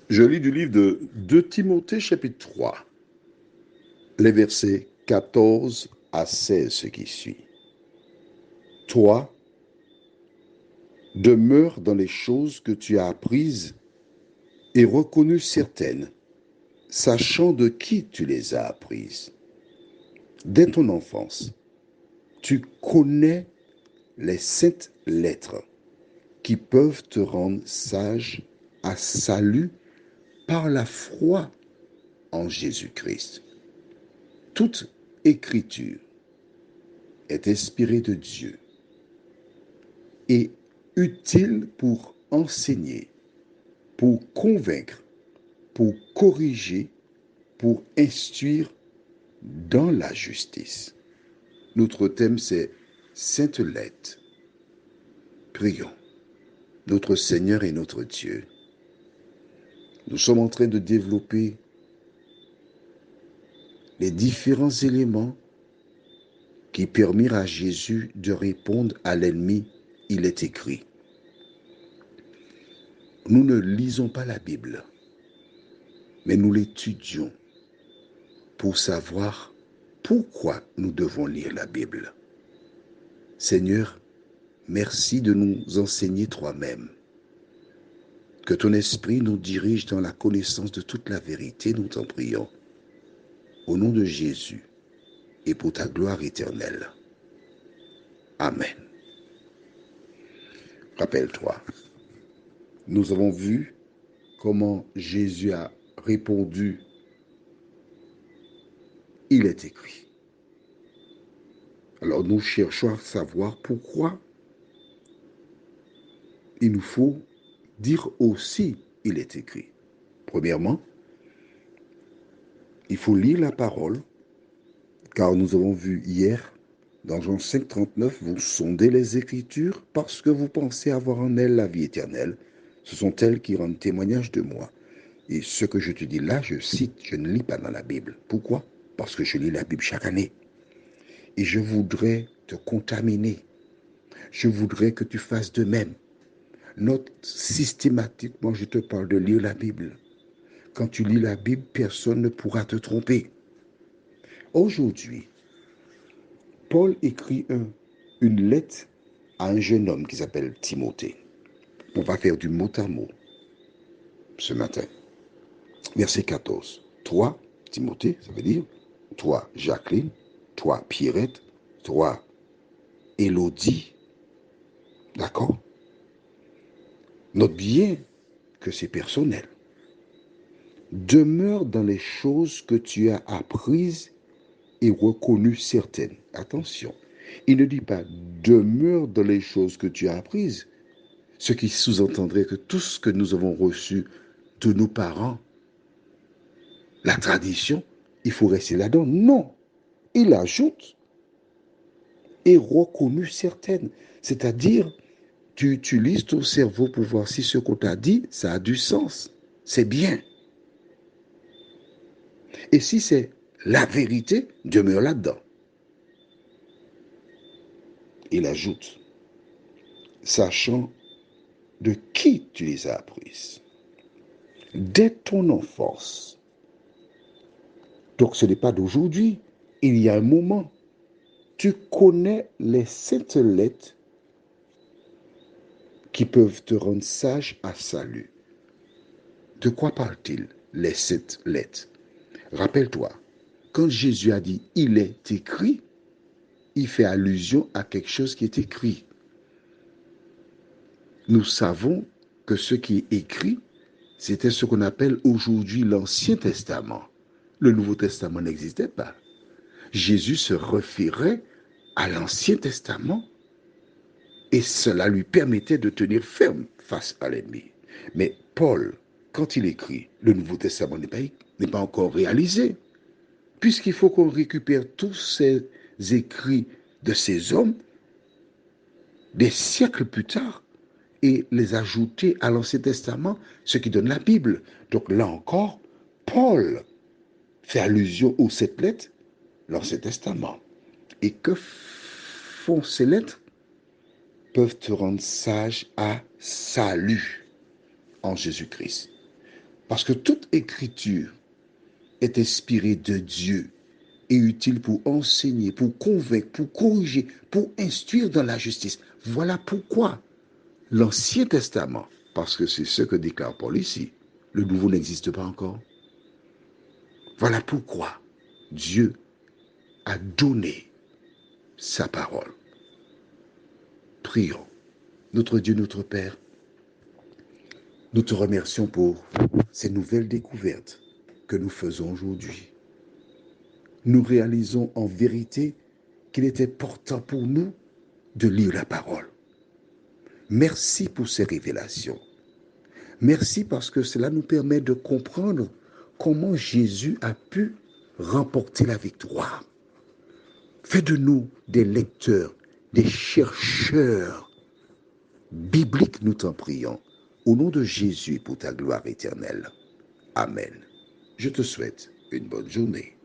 Je lis du livre de 2 Timothée chapitre 3, les versets 14 à 16, ce qui suit. Toi, demeure dans les choses que tu as apprises et reconnues certaines, sachant de qui tu les as apprises. Dès ton enfance, tu connais les saintes lettres qui peuvent te rendre sage à salut par la foi en Jésus-Christ. Toute écriture est inspirée de Dieu et utile pour enseigner, pour convaincre, pour corriger, pour instruire dans la justice. Notre thème, c'est Sainte Lettre. Prions. Notre Seigneur et notre Dieu, nous sommes en train de développer les différents éléments qui permirent à Jésus de répondre à l'ennemi. Il est écrit. Nous ne lisons pas la Bible, mais nous l'étudions pour savoir pourquoi nous devons lire la Bible. Seigneur, merci de nous enseigner toi-même. Que ton esprit nous dirige dans la connaissance de toute la vérité, nous t'en prions. Au nom de Jésus et pour ta gloire éternelle. Amen. Rappelle-toi, nous avons vu comment Jésus a répondu, il est écrit. Alors nous cherchons à savoir pourquoi il nous faut dire aussi, il est écrit. Premièrement, il faut lire la parole, car nous avons vu hier, dans Jean 5, 39, vous sondez les Écritures parce que vous pensez avoir en elles la vie éternelle. Ce sont elles qui rendent témoignage de moi. Et ce que je te dis là, je cite, je ne lis pas dans la Bible. Pourquoi? Parce que je lis la Bible chaque année. Et je voudrais te contaminer. Je voudrais que tu fasses de même. Note systématiquement, je te parle de lire la Bible. Quand tu lis la Bible, personne ne pourra te tromper. Aujourd'hui, Paul écrit une lettre à un jeune homme qui s'appelle Timothée. On va faire du mot à mot ce matin. Verset 14. Toi, Timothée, ça veut dire toi, Jacqueline, toi, Pierrette, toi, Élodie. D'accord? Note bien que c'est personnel. Demeure dans les choses que tu as apprises et reconnues certaines. Attention, il ne dit pas demeure dans les choses que tu as apprises, ce qui sous-entendrait que tout ce que nous avons reçu de nos parents, la tradition, il faut rester là-dedans. Non, il ajoute et reconnues certaines. C'est-à-dire, tu utilises ton cerveau pour voir si ce qu'on t'a dit, ça a du sens. C'est bien. Et si c'est la vérité, demeure là-dedans. Il ajoute, sachant de qui tu les as apprises. Dès ton enfance. Donc ce n'est pas d'aujourd'hui. Il y a un moment. Tu connais les saintes lettres qui peuvent te rendre sage à salut. De quoi parle-t-il, les saintes lettres? Rappelle-toi, quand Jésus a dit « il est écrit », il fait allusion à quelque chose qui est écrit. Nous savons que ce qui est écrit, c'était ce qu'on appelle aujourd'hui l'Ancien Testament. Le Nouveau Testament n'existait pas. Jésus se référait à l'Ancien Testament et cela lui permettait de tenir ferme face à l'ennemi. Mais Paul, quand il écrit, le Nouveau Testament n'est pas encore réalisé, puisqu'il faut qu'on récupère tous ces écrits de ces hommes des siècles plus tard et les ajouter à l'Ancien Testament, ce qui donne la Bible. Donc là encore, Paul fait allusion aux 7 lettres, l'Ancien Testament. Et que font ces lettres? Peuvent te rendre sage à salut en Jésus-Christ. Parce que toute écriture est inspirée de Dieu et utile pour enseigner, pour convaincre, pour corriger, pour instruire dans la justice. Voilà pourquoi l'Ancien Testament, parce que c'est ce que déclare Paul ici, le Nouveau n'existe pas encore. Voilà pourquoi Dieu a donné sa parole. Prions. Notre Dieu, notre Père, nous te remercions pour ces nouvelles découvertes que nous faisons aujourd'hui. Nous réalisons en vérité qu'il est important pour nous de lire la parole. Merci pour ces révélations. Merci parce que cela nous permet de comprendre comment Jésus a pu remporter la victoire. Fais de nous des lecteurs, des chercheurs bibliques, nous t'en prions. Au nom de Jésus, pour ta gloire éternelle. Amen. Je te souhaite une bonne journée.